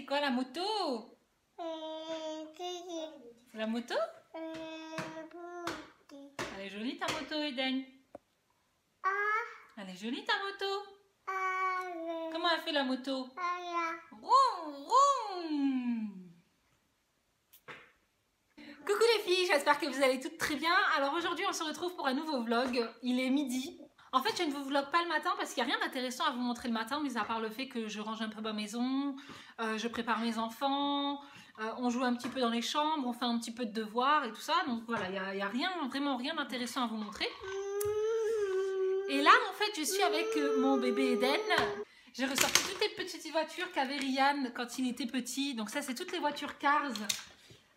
c'est quoi la moto? La moto? Elle est jolie ta moto, Eden. Elle est jolie ta moto. Comment elle fait la moto? Vroom, vroom. Coucou les filles, j'espère que vous allez toutes très bien. Alors aujourd'hui on se retrouve pour un nouveau vlog. Il est midi. En fait je ne vous vlog pas le matin parce qu'il n'y a rien d'intéressant à vous montrer le matin, mis à part le fait que je range un peu ma maison, je prépare mes enfants, on joue un petit peu dans les chambres, on fait un petit peu de devoirs et tout ça. Donc voilà, il n'y a rien, vraiment rien d'intéressant à vous montrer. Et là en fait je suis avec mon bébé Eden. J'ai ressorti toutes les petites voitures qu'avait Ryan quand il était petit. Donc ça c'est toutes les voitures Cars.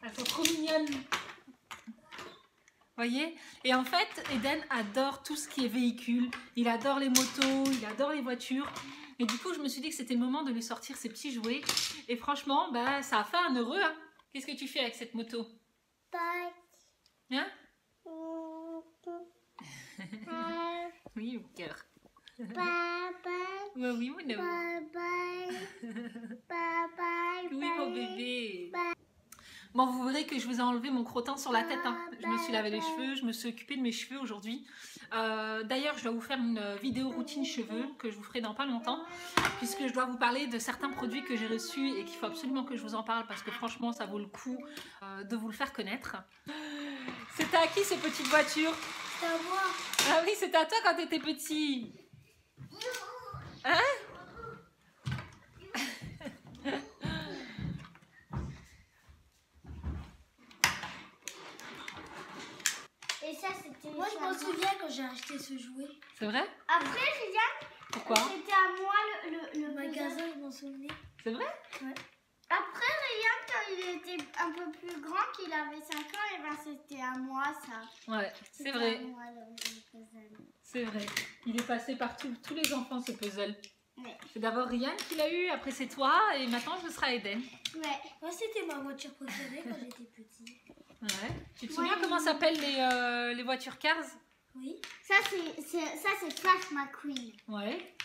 Elles sont trop mignonnes. Voyez? Et en fait, Eden adore tout ce qui est véhicule. Il adore les motos, il adore les voitures. Et du coup, je me suis dit que c'était le moment de lui sortir ses petits jouets. Et franchement, bah, ça a fait un heureux. Hein? Qu'est-ce que tu fais avec cette moto? Hein? Oui, au cœur. Ouais, oui, mon amour. Oui, mon bébé. Bon, vous verrez que je vous ai enlevé mon crottin sur la tête. Hein. Je me suis lavé les cheveux, je me suis occupée de mes cheveux aujourd'hui. D'ailleurs, je dois vous faire une vidéo routine cheveux que je vous ferai dans pas longtemps. Puisque je dois vous parler de certains produits que j'ai reçus et qu'il faut absolument que je vous en parle. Parce que franchement, ça vaut le coup de vous le faire connaître. C'était à qui ces petites voitures? C'est à moi. Ah oui, c'était à toi quand tu étais petit. Hein? Et ça, c'était... Moi, je m'en souviens quand j'ai acheté ce jouet. C'est vrai? Après, Ryan, pourquoi? C'était à moi le magasin, je m'en souvenais. C'est vrai? Ouais. Après, Ryan, quand il était un peu plus grand, qu'il avait 5 ans, et ben c'était à moi ça. Ouais, c'est vrai. À moi, le puzzle. C'est vrai. Il est passé par tous les enfants ce puzzle. Ouais. C'est d'abord Ryan qui l'a eu, après c'est toi, et maintenant ce sera Eden. Ouais. Moi, c'était ma voiture préférée quand j'étais petit. Ouais. Tu te souviens comment s'appellent les voitures Cars? Oui. Ça, c'est Flash McQueen. Ouais.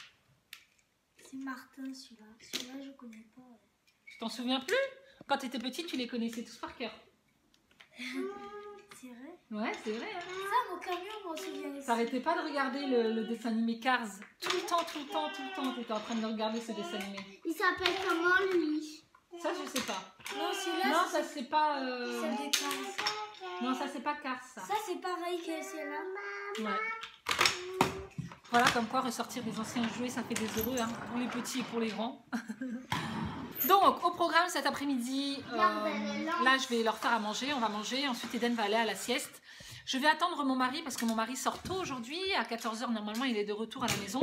C'est Martin, celui-là. Celui-là, je connais pas. Tu t'en souviens plus? Quand tu étais petite, tu les connaissais tous par cœur. C'est vrai? Ouais, c'est vrai. Hein. Ça, mon camion, je m'en souviens aussi. T'arrêtais pas de regarder le dessin animé Cars. Tout le temps, tu étais en train de regarder ce dessin animé. Il s'appelle comment, lui? Ça, je sais pas. Non, celui-là, non, ça c'est pas... c'est des Cars. Non, ça c'est pas Cars, ça. Ça, c'est pareil que celle-là. Ouais. Voilà, comme quoi ressortir des anciens jouets, ça fait des heureux, hein, pour les petits et pour les grands. Donc, au programme cet après-midi, là, je vais leur faire à manger. On va manger. Ensuite, Eden va aller à la sieste. Je vais attendre mon mari parce que mon mari sort tôt aujourd'hui. À 14 h, normalement, il est de retour à la maison.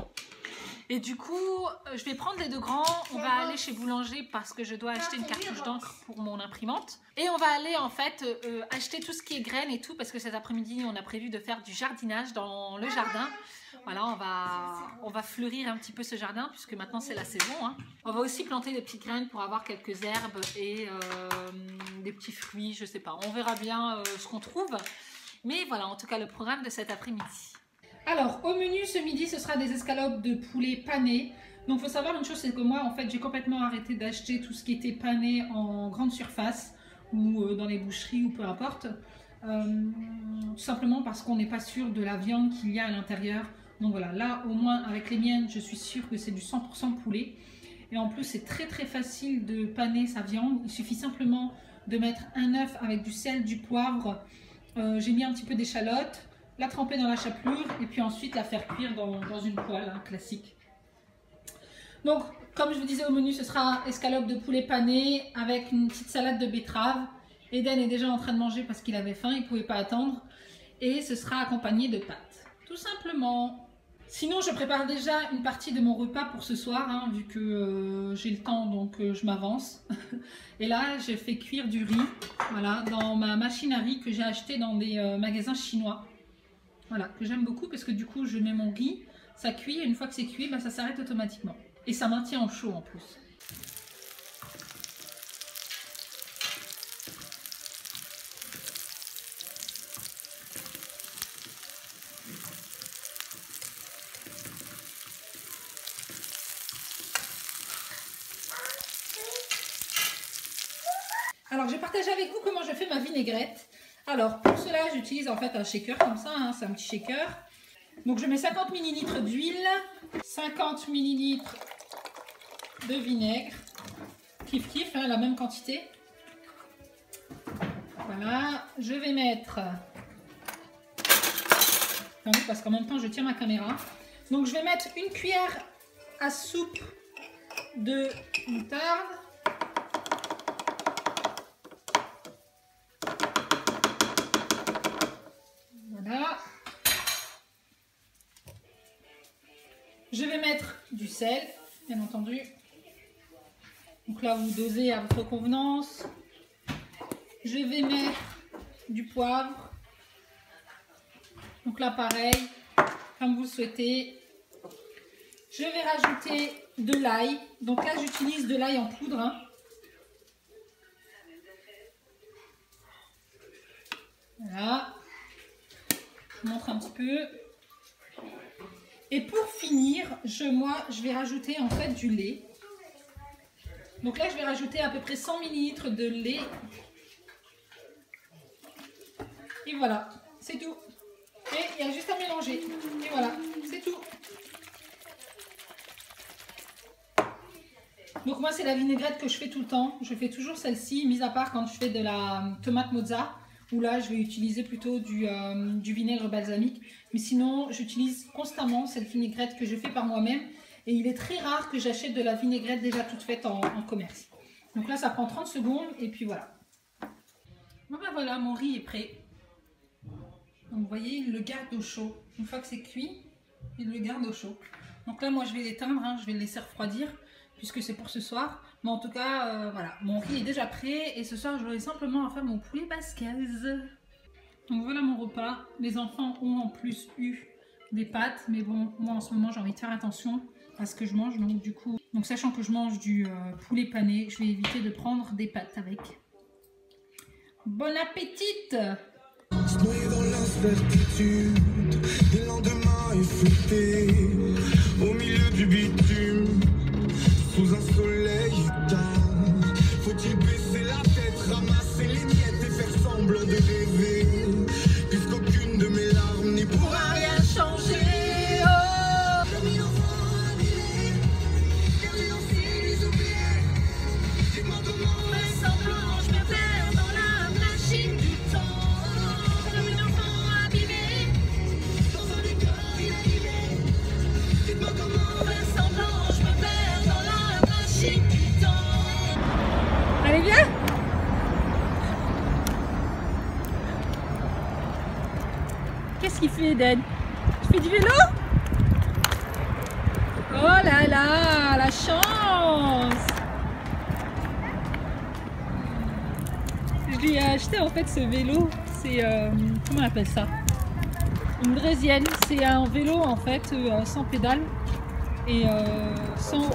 Et du coup, je vais prendre les deux grands. On va aller chez Boulanger parce que je dois acheter une cartouche d'encre pour mon imprimante. Et on va aller, en fait, acheter tout ce qui est graines et tout parce que cet après-midi, on a prévu de faire du jardinage dans le jardin. Voilà, on va fleurir un petit peu ce jardin puisque maintenant c'est la saison. Hein. On va aussi planter des petites graines pour avoir quelques herbes et des petits fruits, je sais pas. On verra bien ce qu'on trouve. Mais voilà, en tout cas, le programme de cet après-midi. Alors, au menu ce midi, ce sera des escalopes de poulet pané. Donc, il faut savoir une chose, c'est que moi, en fait, j'ai complètement arrêté d'acheter tout ce qui était pané en grande surface ou dans les boucheries ou peu importe. Tout simplement parce qu'on n'est pas sûr de la viande qu'il y a à l'intérieur. Donc voilà, là au moins avec les miennes, je suis sûre que c'est du 100% poulet. Et en plus, c'est très facile de paner sa viande. Il suffit simplement de mettre un œuf avec du sel, du poivre. J'ai mis un petit peu d'échalote, la tremper dans la chapelure et puis ensuite la faire cuire dans une poêle, hein, classique. Donc, comme je vous disais au menu, ce sera escalope de poulet pané avec une petite salade de betterave. Eden est déjà en train de manger parce qu'il avait faim, il ne pouvait pas attendre. Et ce sera accompagné de pâtes, tout simplement. Sinon, je prépare déjà une partie de mon repas pour ce soir, hein, vu que j'ai le temps, donc je m'avance. Et là, j'ai fait cuire du riz, voilà, dans ma machine à riz que j'ai acheté dans des magasins chinois. Voilà, que j'aime beaucoup parce que du coup, je mets mon riz, ça cuit, et une fois que c'est cuit, bah, ça s'arrête automatiquement. Et ça maintient au chaud en plus. Alors, je vais partager avec vous comment je fais ma vinaigrette. Alors, pour cela, j'utilise en fait un shaker comme ça, hein, c'est un petit shaker. Donc, je mets 50 ml d'huile, 50 ml de vinaigre, kiff kiff, hein, la même quantité. Voilà, je vais mettre... Attendez, parce qu'en même temps, je tiens ma caméra. Donc, je vais mettre une cuillère à soupe de moutarde. Voilà. Je vais mettre du sel, bien entendu. Donc là, vous dosez à votre convenance. Je vais mettre du poivre. Donc là, pareil, comme vous le souhaitez. Je vais rajouter de l'ail. Donc là, j'utilise de l'ail en poudre. Hein. Voilà. Je vous montre un petit peu. Et pour finir, je vais rajouter en fait du lait. Donc là, je vais rajouter à peu près 100 ml de lait. Et voilà, c'est tout. Et il y a juste à mélanger. Et voilà, c'est tout. Donc moi, c'est la vinaigrette que je fais tout le temps. Je fais toujours celle-ci, mis à part quand je fais de la tomate mozza. Où là, je vais utiliser plutôt du vinaigre balsamique. Mais sinon, j'utilise constamment cette vinaigrette que je fais par moi-même. Et il est très rare que j'achète de la vinaigrette déjà toute faite en commerce. Donc là, ça prend 30 secondes et puis voilà. Bon ben voilà, mon riz est prêt. Donc vous voyez, il le garde au chaud. Une fois que c'est cuit, il le garde au chaud. Donc là, moi, je vais l'éteindre, hein, je vais le laisser refroidir puisque c'est pour ce soir. Mais en tout cas, voilà, mon riz est déjà prêt et ce soir, j'aurai simplement à faire mon poulet basquaise. Donc voilà mon repas. Les enfants ont en plus eu des pâtes, mais bon, moi en ce moment, j'ai envie de faire attention à ce que je mange. Donc du coup, sachant que je mange du poulet pané, je vais éviter de prendre des pâtes avec. Bon appétit! Noyé dans l'incertitude, des lendemains effeuillés, au milieu du bitume, sous un soleil éteint. Faut-il baisser la tête, ramasser les miettes et faire semblant de rêver, puisqu'aucune de mes larmes n'y pourra rien changer. Allez, viens! Qu'est-ce qu'il fait, Eden? Tu fais du vélo? Oh là là, la chance! Je lui ai acheté en fait ce vélo. C'est comment on appelle ça? Une draisienne. C'est un vélo en fait sans pédale et sans.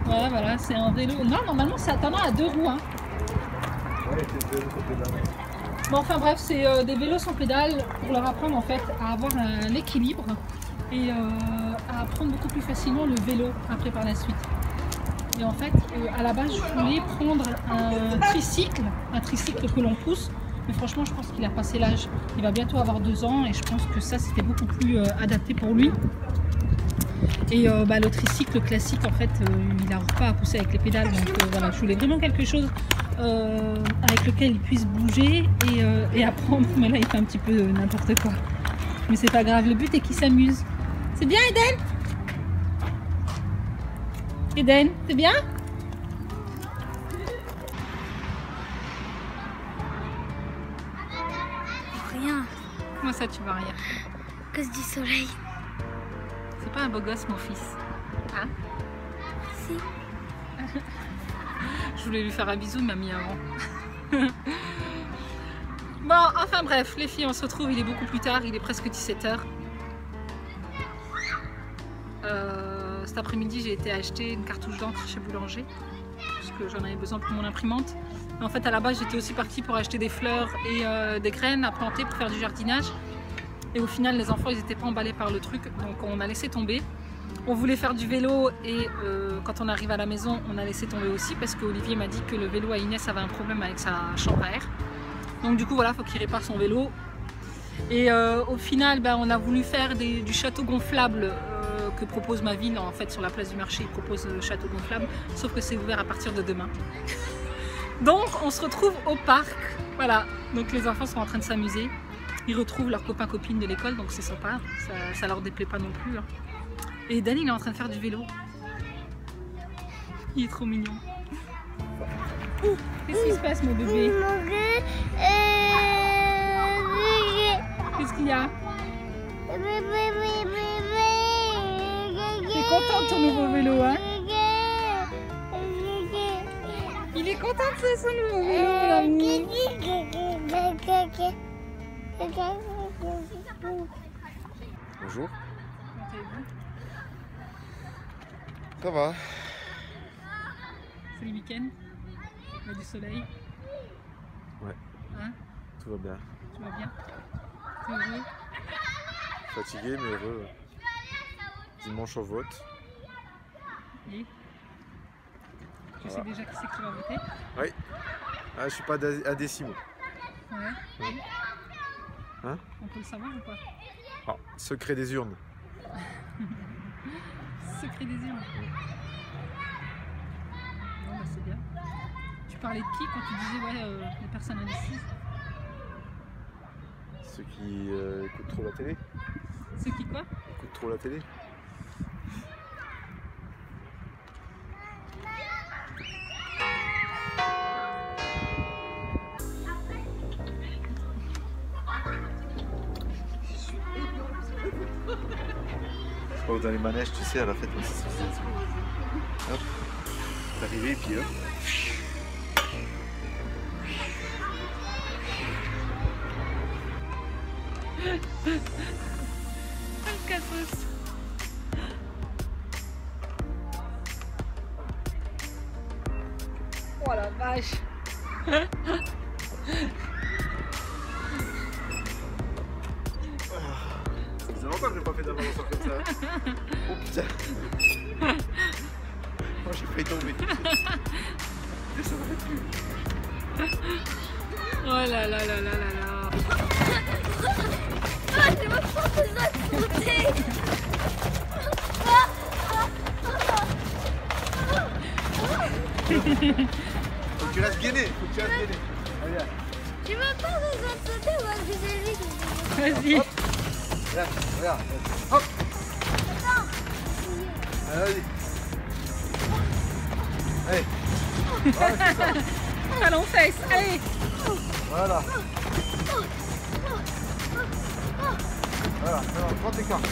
Voilà, c'est un vélo. Non, normalement, ça t'en a à 2 roues. Hein. Bon, enfin bref, c'est des vélos sans pédale pour leur apprendre en fait à avoir l'équilibre et à apprendre beaucoup plus facilement le vélo après par la suite. Et en fait, à la base, je voulais prendre un tricycle que l'on pousse. Mais franchement, je pense qu'il a passé l'âge. Il va bientôt avoir 2 ans et je pense que ça, c'était beaucoup plus adapté pour lui. Et le tricycle classique, en fait, il n'arrive pas à pousser avec les pédales. Donc voilà, je voulais vraiment quelque chose avec lequel il puisse bouger et apprendre. Mais là, il fait un petit peu n'importe quoi. Mais c'est pas grave, le but est qu'il s'amuse. C'est bien, Eden? Eden, c'est bien? Rien. Comment ça, tu vois rien? À cause du soleil. C'est pas un beau gosse, mon fils. Hein? Si. Je voulais lui faire un bisou, il m'a mis avant. Bon, enfin bref, les filles, on se retrouve, il est beaucoup plus tard, il est presque 17 h. Cet après-midi, j'ai été acheter une cartouche d'encre chez Boulanger, parce que j'en avais besoin pour mon imprimante. En fait, à la base, j'étais aussi partie pour acheter des fleurs et des graines à planter pour faire du jardinage. Et au final, les enfants, ils n'étaient pas emballés par le truc, donc on a laissé tomber. On voulait faire du vélo et quand on arrive à la maison, on a laissé tomber aussi parce qu'Olivier m'a dit que le vélo à Inès avait un problème avec sa chambre à air. Donc du coup voilà, il faut qu'il répare son vélo. Et au final, ben, on a voulu faire du château gonflable que propose ma ville. En fait, sur la place du marché, ils proposent le château gonflable, sauf que c'est ouvert à partir de demain. Donc on se retrouve au parc. Voilà, donc les enfants sont en train de s'amuser. Ils retrouvent leurs copains-copines de l'école, donc c'est sympa. Ça leur déplaît pas non plus. Hein. Et Dani, il est en train de faire du vélo. Il est trop mignon. Qu'est-ce qui se passe, mon bébé? Qu'est-ce qu'il y a? T'es content de ton nouveau vélo, hein? Il est content de son nouveau vélo, mon ami. Bonjour. Comment allez-vous? Ça va? C'est le week-end? Il y a du soleil? Ouais. Hein? Tout va bien. Tu vas bien? T'es heureux? Fatigué mais heureux. Dimanche au vote. Et? Tu sais déjà qui c'est qui va voter? Oui. Ah, je suis pas indécis. Ouais. Oui. Hein? On peut le savoir ou pas? Ah, secret des urnes. Secret des urnes. Bon bah c'est bien. Tu parlais de qui quand tu disais ouais les personnes indécises? Ceux qui écoutent trop la télé. Ceux qui quoi? Écoutent trop la télé. Dans les manèges, tu sais, à la fête, aussi, c'est hop, t'es arrivé et puis hop. Le cassos. Oh la vache. Ça faisait longtemps que j'ai pas fait d'avancement comme ça. Oh putain. Oh, j'ai failli tomber. Ça n'arrête plus. Oh là là là là là là. Ah, je me sens de l'autre côté. Faut que tu restes gainé. Faut que tu restes gainé. Regarde. Je me sens de l'autre côté, moi je vais vite. Vas-y. Regarde, regarde. Hop. Allez, vas-y. Allez. Voilà, c'est ça. Allons fesses, allez. Voilà. Voilà, prends tes cartes.